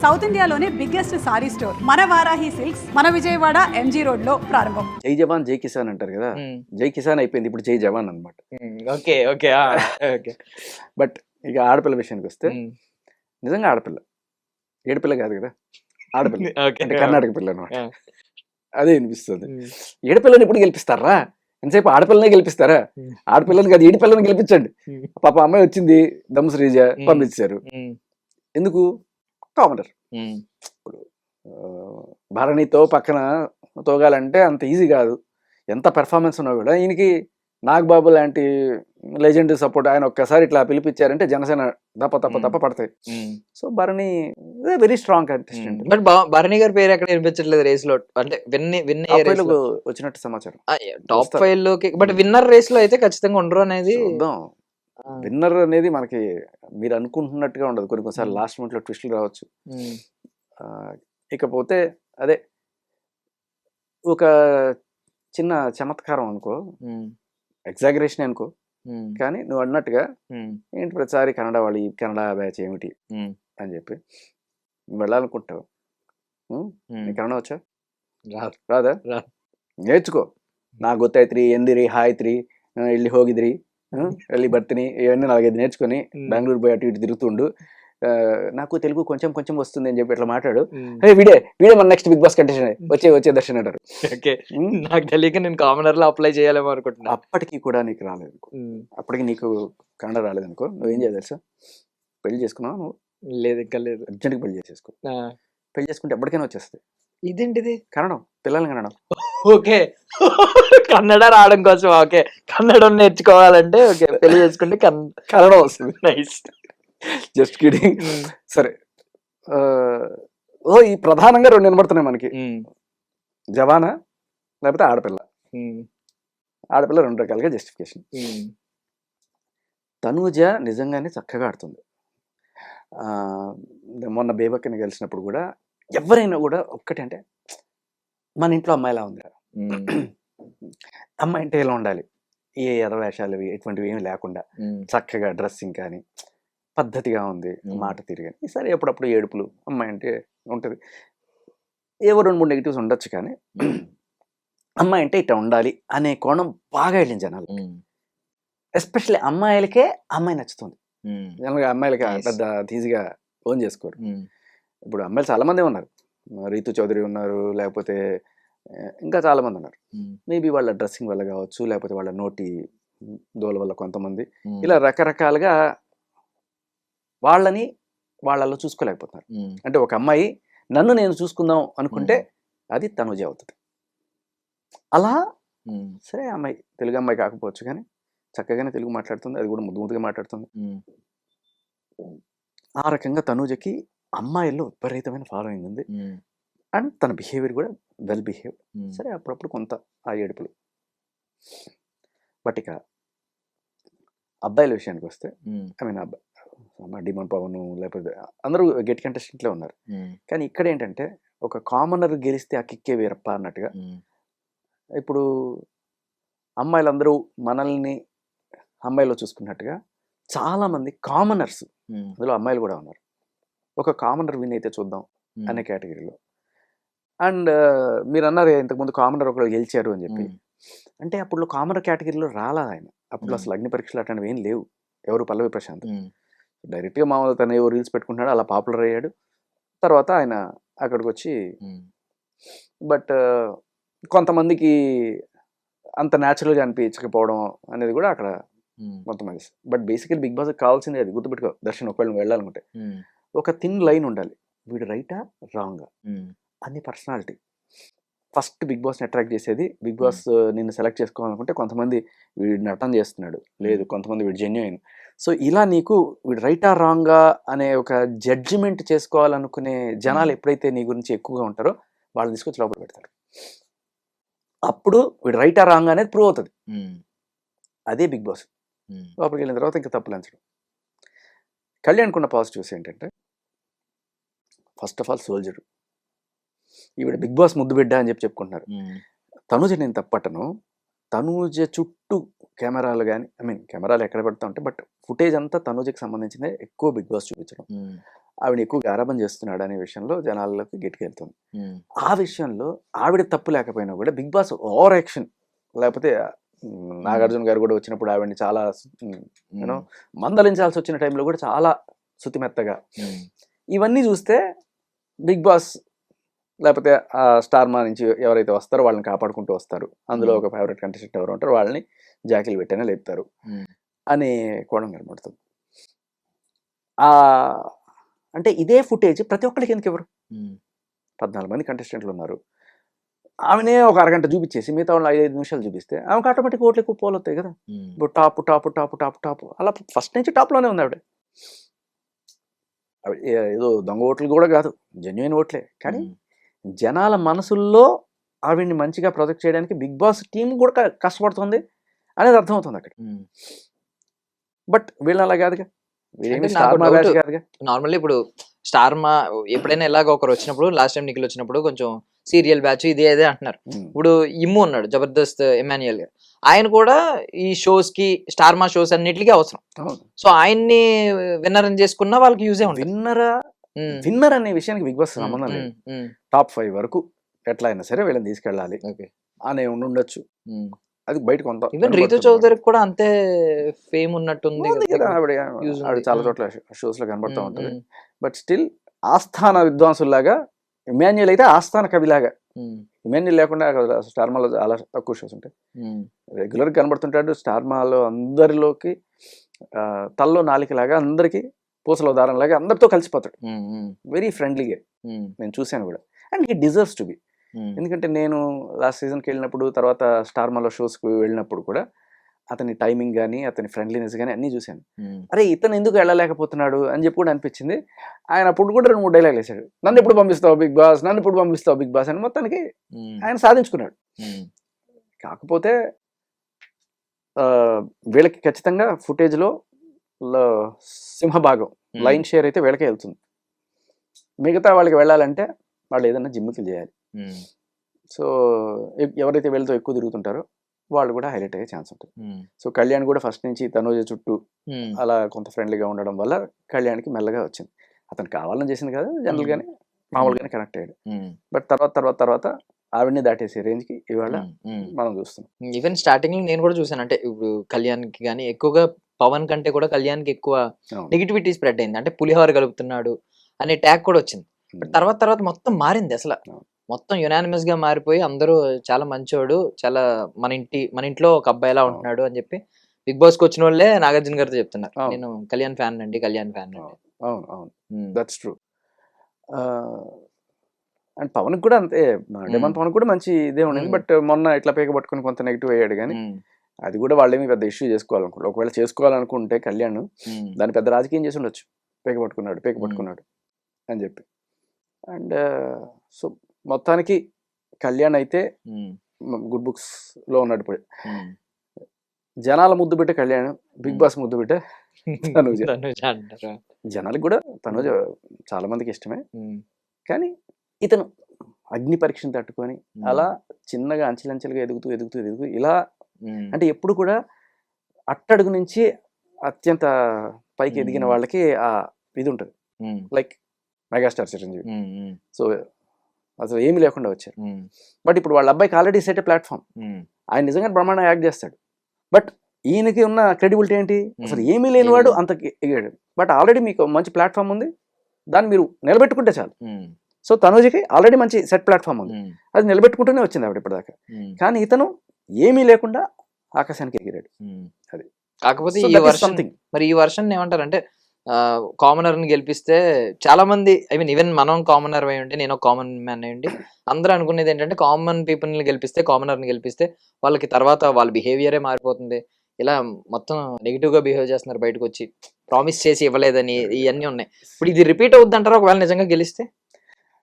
South ఇండియాలోనే biggest sorry store మన Varahi silks మన విజయవాడ ఎంజీ రోడ్ లో ప్రారంభం. జై జవాన్ జై కిసాన్ అంటారు కదా, జై కిసాన్ అయిపోయింది, ఇప్పుడు జై జవాన్ అనమాట. Okay okay okay. బట్ ఇక ఆడపిల్ల విషయానికి వస్తే నిజంగా ఆడపిల్ల, ఏడుపిల్ల కాదు కదా, ఆడపిల్ల అంటే కర్ణాటక పిల్ల అనమాట. అదే అనిపిస్తుంది. ఏడుపిల్లని ఎప్పుడు గెలిపిస్తారా? ఎంతసేపు ఆడపిల్లనే గెలిపిస్తారా? ఆడపిల్లని కాదు, ఏడుపిల్లని గెలిపించండి. పాప అమ్మాయి వచ్చింది, ధనుశ్రీజ పంపించారు. ఎందుకు? కామనర్. ఇప్పుడు భరణితో పక్కన తోగాలంటే అంత ఈజీ కాదు. ఎంత పెర్ఫార్మెన్స్ ఉన్నా కూడా ఈయనకి నాగబాబు లాంటి లెజెండ్ సపోర్ట్, ఆయన ఒక్కసారి ఇట్లా పిలిపించారంటే జనసేన తప్ప పడతాయి. So Bharani very strong contestant. But Bharani గారి పేరు ఎక్కడ వినిపించట్లేదు రేస్ లో, అంటే వచ్చినట్టు సమాచారం టాప్ 5 లోకి. బట్ విన్నర్ రేస్ లో అయితే ఖచ్చితంగా ఉండరు అనేది. విన్నర్ అనేది మనకి మీరు అనుకుంటున్నట్టుగా ఉండదు. కొన్నిసార్లు లాస్ట్ మినిట్ లో ట్విస్టులు రావచ్చు. ఇకపోతే అదే ఒక చిన్న చమత్కారం అనుకో, ఎగ్జాగరేషన్ అనుకో, కానీ నువ్వు అన్నట్టుగా ఏంటి ప్రతిసారి కన్నడ బ్యాచ్ ఏమిటి అని చెప్పి వెళ్ళాలనుకుంటావు. కన్నడ వచ్చా? రాదా? నేర్చుకో. నా ಗೊತ್ತಾಯ್ತ್ರಿ ಎಂದಿರಿ ಹಾಯ್ತ್ರಿ ಇಲ್ಲಿ ಹೋಗಿದ್ರಿ వెళ్ళి ಬರ್ತೀನಿ ఇవన్నీ 4-5 నేర్చుకొని బెంగళూరు పోయి అటు ఇటు తిరుగుతుండు. నాకు తెలుగు కొంచెం కొంచెం వస్తుంది అని చెప్పి ఇట్లా మాట్లాడు. వీడే మన నెక్స్ట్ బిగ్ బాస్ కంటెస్టెంట్ వచ్చే దర్శన్ అంటారు. నాకు తెలియక నేను కామనర్ లో అప్లై చేయాలేమో అనుకుంటున్నా. అప్పటికి కూడా నీకు రాలేదు, అప్పటికి నీకు కన్నడ రాలేదనుకో, నువ్వేం చేయాలి తెలుసా? పెళ్లి చేసుకున్నావు నువ్వు? లేదు, ఇంకా లేదు. అర్జెంట్గా పెళ్లి చేసేసుకో. పెళ్లి చేసుకుంటే ఎప్పటికైనా వచ్చేస్తుంది. ఇదేంటిది? కన్నడం, పిల్లల్ని కన్నడం. ఓకే, కన్నడ రావడం కోసం. ఓకే, కన్నడం నేర్చుకోవాలంటే ఓకే, పెళ్లి చేసుకుంటే కన్నడం వస్తుంది. Nice, just kidding. సరే, ఈ ప్రధానంగా 2 వినబడుతున్నాయి మనకి, జవానా లేకపోతే ఆడపిల్ల. ఆడపిల్ల 2 రకాలుగా జస్టిఫికేషన్. తనూజ నిజంగానే చక్కగా ఆడుతుంది. మొన్న బేబక్కని కలిసినప్పుడు కూడా ఎవరైనా కూడా ఒక్కటంటే మన ఇంట్లో అమ్మాయిలా ఉంది, అమ్మాయి అంటే ఎలా ఉండాలి, ఏ ఎదవేషాలు ఎటువంటివి ఏమి లేకుండా చక్కగా డ్రెస్సింగ్ కానీ పద్ధతిగా ఉంది, మాట తిరిగి. సరే ఎప్పుడప్పుడు ఏడుపులు, అమ్మాయి అంటే ఉంటుంది, ఏవో 2-3 నెగిటివ్స్ ఉండొచ్చు, కానీ అమ్మాయి అంటే ఇట్లా ఉండాలి అనే కోణం బాగా వెళ్ళింది జనాలు. ఎస్పెషల్లీ అమ్మాయిలకే అమ్మాయి నచ్చుతుంది. జనరల్గా అమ్మాయిలకి పెద్ద ఈజీగా ఓన్ చేసుకోరు. ఇప్పుడు అమ్మాయిలు చాలామంది ఉన్నారు, రీతు చౌదరి ఉన్నారు, లేకపోతే ఇంకా చాలామంది ఉన్నారు. మేబీ వాళ్ళ డ్రెస్సింగ్ వల్ల కావచ్చు, లేకపోతే వాళ్ళ నోటి దోల వల్ల కొంతమంది, ఇలా రకరకాలుగా వాళ్ళని వాళ్ళలో చూసుకోలేకపోతున్నారు. అంటే ఒక అమ్మాయి నన్ను నేను చూసుకుందాం అనుకుంటే అది తనుజ అవుతుంది. అలా సరే, అమ్మాయి తెలుగు అమ్మాయి కాకపోవచ్చు, కానీ చక్కగానే తెలుగు మాట్లాడుతుంది, అది కూడా ముద్దుగా మాట్లాడుతుంది. ఆ రకంగా తనుజకి అమ్మాయిల్లో విపరీతమైన ఫాలోయింగ్ ఉంది. అండ్ తన బిహేవియర్ కూడా వెల్ బిహేవ్. సరే, అప్పుడప్పుడు కొంత ఆ ఏడుపులు. బట్ ఇక అబ్బాయిల విషయానికి వస్తే, ఐ మీన్ డిమాండ్ పవన్ లేకపోతే అందరూ గెట్ కంటెస్టెంట్లే ఉన్నారు. కానీ ఇక్కడ ఏంటంటే ఒక కామనర్ గెలిస్తే ఆ కిక్కే వేరప్ప అన్నట్టుగా, ఇప్పుడు అమ్మాయిలందరూ మనల్ని అమ్మాయిలో చూసుకున్నట్టుగా చాలామంది కామనర్స్, అందులో అమ్మాయిలు కూడా ఉన్నారు, ఒక కామనర్ విన్ అయితే చూద్దాం అనే కేటగిరీలో. అండ్ మీరు అన్నారు ఇంతకుముందు కామనర్ ఒకరు గెలిచారు అని చెప్పి, అంటే అప్పుడు కామనర్ కేటగిరీలో రాలా ఆయన. అప్పుడు అసలు అగ్ని పరీక్షలు అట్లాంటివి ఏం లేవు. ఎవరు పల్లవి ప్రశాంత్ డైరెక్ట్గా మామూలు తను ఏవో రీల్స్ పెట్టుకుంటున్నాడు, అలా పాపులర్ అయ్యాడు. తర్వాత ఆయన అక్కడికి వచ్చి, బట్ కొంతమందికి అంత న్యాచురల్గా అనిపించకపోవడం అనేది కూడా అక్కడ కొంతమంది. బట్ బేసికలీ బిగ్ బాస్ కావాల్సింది అది, గుర్తుపెట్టుకో దర్శన్, ఒకవేళ నువ్వు వెళ్ళాలనుకుంటే ఒక థిన్ లైన్ ఉండాలి, వీడు రైటా రాంగా అన్ని పర్సనాలిటీ. ఫస్ట్ బిగ్ బాస్ని అట్రాక్ట్ చేసేది, బిగ్ బాస్ నిన్ను సెలెక్ట్ చేసుకోవాలనుకుంటే కొంతమంది వీడు నటన చేస్తున్నాడు, లేదు కొంతమంది వీడు జెన్యూన్. సో ఇలా నీకు వీడు రైటా రాంగా అనే ఒక జడ్జిమెంట్ చేసుకోవాలనుకునే జనాలు ఎప్పుడైతే నీ గురించి ఎక్కువగా ఉంటారో వాళ్ళు తీసుకొచ్చి లోపల పెడతారు. అప్పుడు వీడు రైటా రాంగా అనేది ప్రూవ్ అవుతుంది. అదే బిగ్ బాస్. లోపలికి వెళ్ళిన తర్వాత ఇంకా తప్పులు అంచడం. కళ్యాణ్కున్న పాజిటివ్స్ ఏంటంటే, ఫస్ట్ ఆఫ్ ఆల్ సోల్జర్. ఈవిడ బిగ్ బాస్ ముద్దు బిడ్డ అని చెప్పుకుంటున్నారు. తనుజ నేను తప్పటను, తనూజ చుట్టూ కెమెరాలు కానీ, ఐ మీన్ కెమెరాలు ఎక్కడ పెడతా ఉంటే, బట్ ఫుటేజ్ అంతా తనూజకి సంబంధించిందే ఎక్కువ బిగ్ బాస్ చూపించడం. ఆవిడ ఎక్కువ గారాబం చేస్తున్నాడు అనే విషయంలో జనాల్లోకి గట్టికెళ్తుంది. ఆ విషయంలో ఆవిడ తప్పు లేకపోయినా కూడా బిగ్ బాస్ ఓవర్ యాక్షన్, లేకపోతే నాగార్జున గారు కూడా వచ్చినప్పుడు ఆవిడని చాలా యూనో మందలించాల్సి వచ్చిన టైంలో కూడా చాలా శుతిమెత్తగా, ఇవన్నీ చూస్తే బిగ్ బాస్ లేకపోతే ఆ స్టార్ మా నుంచి ఎవరైతే వస్తారో వాళ్ళని కాపాడుకుంటూ వస్తారు, అందులో ఒక ఫేవరెట్ కంటెస్టెంట్ ఎవరు ఉంటారో వాళ్ళని జాకీలు పెట్టైనా లేపుతారు అనే కోణం కనబడుతుంది. అంటే ఇదే ఫుటేజ్ ప్రతి ఒక్కరికి ఎందుకు ఎవరు 14 మంది కంటెస్టెంట్లు ఉన్నారు, ఆమెనే ఒక అరగంట చూపించేసి మిగతా వాళ్ళు 5 నిమిషాలు చూపిస్తే ఆమెకు ఆటోమేటిక్ ఓట్లు ఎక్కువ పోలు వస్తాయి కదా. ఇప్పుడు top top top top top అలా ఫస్ట్ నుంచి టాప్లోనే ఉంది ఆవిడ. ఏదో దొంగ ఓట్లు కూడా కాదు, జెన్యున్ ఓట్లే. కానీ జనాల మనసుల్లో ఆవిడ్ని మంచిగా ప్రొజెక్ట్ చేయడానికి బిగ్ బాస్ టీం కూడా కష్టపడుతుంది అనేది అర్థమవుతుంది అక్కడ. బట్ వీళ్ళని అలా కాదుగా, నార్మల్లీ ఇప్పుడు స్టార్ మా ఎప్పుడైనా ఎలాగ ఒకరు వచ్చినప్పుడు, లాస్ట్ టైం నిఖిల్ వచ్చినప్పుడు కొంచెం సీరియల్ బ్యాచ్ ఇది అదే అంటున్నారు. ఇప్పుడు ఇమ్ము ఉన్నాడు జబర్దస్త్ ఎమాన్యుయల్ గారు, ఆయన కూడా ఈ షోస్ కి స్టార్ మా షోస్ అన్నిటికీ అవసరం. సో ఆయన్ని విన్నర్ చేసుకున్నా వాళ్ళకి యూజే ఉంటుంది. విన్నర్ అనే విషయానికి బిగ్ బాస్ సంబంధం లేదు. టాప్ 5 వరకు ఎట్లా అయినా సరే వీళ్ళని తీసుకెళ్ళాలి అనే ఉండొచ్చు. అది బయట కొంత ఈవెన్ రీతు చౌదరికి కూడా అంతే ఫేమ్ ఉన్నట్టుంది కదా, ఆవిడ చాలా చోట్ల షోస్ లో కనబడుతూ ఉంటుంది. బట్ స్టిల్ ఆస్థాన విద్వాంసుల్లాగా ఇమాన్యుయల్ అయితే ఆస్థాన కవిలాగా, ఇమాన్యుయల్ లేకుండా స్టార్ మాలో చాలా తక్కువ షోస్ ఉంటాయి. రెగ్యులర్ కనబడుతుంటాడు స్టార్ మాలో, అందరిలోకి తల్లో నాలికలాగా, అందరికి పూసలో దారంలాగా అందరితో కలిసిపోతాడు. వెరీ ఫ్రెండ్లీగా నేను చూశాను కూడా. And he deserves to be. ఎందుకంటే నేను లాస్ట్ సీజన్కి వెళ్ళినప్పుడు, తర్వాత స్టార్ మాలో షోస్కి వెళ్ళినప్పుడు కూడా అతని టైమింగ్ కానీ అతని ఫ్రెండ్లీనెస్ కానీ అన్నీ చూశాను. అరే ఇతను ఎందుకు వెళ్ళలేకపోతున్నాడు అని చెప్పి కూడా అనిపించింది. ఆయన అప్పుడు కూడా 2-3 డైలాగులు వేసాడు, నన్ను ఎప్పుడు పంపిస్తావు బిగ్ బాస్, నన్ను ఎప్పుడు పంపిస్తావు బిగ్ బాస్ అని. మొత్తానికి ఆయన సాధించుకున్నాడు. కాకపోతే వీళ్ళకి ఖచ్చితంగా ఫుటేజ్లో సింహభాగం లైన్ షేర్ అయితే వీళ్ళకే వెళ్తుంది. మిగతా వాళ్ళకి వెళ్ళాలంటే వాళ్ళు ఏదైనా జిమ్కి చేయాలి. సో ఎవరైతే వీళ్ళతో ఎక్కువ తిరుగుతుంటారో వాళ్ళు కూడా హైలైట్ అయ్యే ఛాన్స్ ఉంటుంది. సో కళ్యాణ్ కూడా ఫస్ట్ నుంచి తనూజ చుట్టూ అలా కొంత ఫ్రెండ్లీగా ఉండడం వల్ల కళ్యాణ్కి మెల్లగా వచ్చింది. అతను కావాలని చేసింది కాదు, జనరల్గానే మామూలుగానే కనెక్ట్ అయ్యాడు. బట్ తర్వాత ఆవిడని దాటేసే రేంజ్కి ఇవాళ మనం చూస్తున్నాం. ఈవెన్ స్టార్టింగ్ లో నేను కూడా చూసాను, అంటే ఇప్పుడు కళ్యాణ్కి కానీ ఎక్కువగా పవన్ కంటే కూడా కళ్యాణ్కి ఎక్కువ నెగిటివిటీ స్ప్రెడ్ అయింది. అంటే పులిహోర కలుపుతున్నాడు అనే ట్యాగ్ కూడా వచ్చింది. బట్ తర్వాత మొత్తం మారింది, అసలు మొత్తం యునానిమస్ గా మారిపోయి అందరూ చాలా మంచోడు, చాలా మన ఇంట్లో ఒక అబ్బాయిలా ఉంటున్నాడు అని చెప్పి బిగ్ బాస్ కి వచ్చిన వాళ్ళే నాగార్జున గారితో చెప్తున్నారు, నేను కళ్యాణ్ ఫ్యాన్ అండి. అవును దట్స్ ట్రూ. అండ్ పవన్ కూడా అంతే, డెమన్ పవన్ కూడా మంచి ఇదే ఉండేది. బట్ మొన్న ఇట్లా పేక పట్టుకుని కొంత నెగిటివ్ అయ్యాడు. కానీ అది కూడా వాళ్ళేమి పెద్ద ఇష్యూ చేసుకోవాలనుకుంటే, ఒకవేళ చేసుకోవాలనుకుంటే కళ్యాణ్ దాన్ని పెద్ద రాజకీయం చేసి ఉండొచ్చు, పేక పట్టుకున్నాడు అని చెప్పి. అండ్ సో మొత్తానికి కళ్యాణ్ అయితే గుడ్ బుక్స్ లో ఉన్నాడు. ఇప్పుడు జనాల ముద్దు బిడ్డ కళ్యాణ్, బిగ్ బాస్ ముద్దు బిడ్డ తనూజ. జనాలకు కూడా తనూజ చాలా మందికి ఇష్టమే. కానీ ఇతను అగ్ని పరీక్షను తట్టుకొని అలా చిన్నగా అంచెలంచెలుగా ఎదుగుతూ ఇలా, అంటే ఎప్పుడు కూడా అట్టడుగు నుంచి అత్యంత పైకి ఎదిగిన వాళ్ళకి ఆ ఇది ఉంటుంది, లైక్ మెగాస్టార్ చిరంజీవి. సో అసలు ఏమీ లేకుండా వచ్చారు. బట్ ఇప్పుడు వాళ్ళ అబ్బాయికి ఆల్రెడీ సెట్ ప్లాట్ఫామ్, ఆయన నిజంగా బ్రహ్మాండంగా యాక్ట్ చేస్తాడు. బట్ ఈయనకి ఉన్న క్రెడిబిలిటీ ఏంటి, అసలు ఏమీ లేనివాడు అంత ఎగాడు. బట్ ఆల్రెడీ మీకు మంచి ప్లాట్ఫామ్ ఉంది, దాన్ని మీరు నిలబెట్టుకుంటే చాలు. సో తనూజకి ఆల్రెడీ మంచి సెట్ ప్లాట్ఫామ్ ఉంది, అది నిలబెట్టుకుంటూనే వచ్చింది ఆవిడ ఇప్పటిదాకా. కానీ ఇతను ఏమీ లేకుండా ఆకాశానికి ఎగిరాడు. అది కాకపోతే ఈ వర్షన్ ఏమంటారంటే కామనర్ ని గెలిపిస్తే చాలా మంది, ఐ మీన్ ఈవెన్ మనం కామనర్ అయి ఉంటే, నేను కామన్ మ్యాన్ అయ్యండి, అందరూ అనుకునేది ఏంటంటే కామన్ పీపుల్ ని గెలిపిస్తే, కామనర్ ని గెలిపిస్తే వాళ్ళకి తర్వాత వాళ్ళ బిహేవియరే మారిపోతుంది, ఇలా మొత్తం నెగిటివ్ గా బిహేవ్ చేస్తున్నారు, బయటకు వచ్చి ప్రామిస్ చేసి ఇవ్వలేదని, ఇవన్నీ ఉన్నాయి. ఇప్పుడు ఇది రిపీట్ అవుద్ది అంటారా ఒకవేళ నిజంగా గెలిస్తే?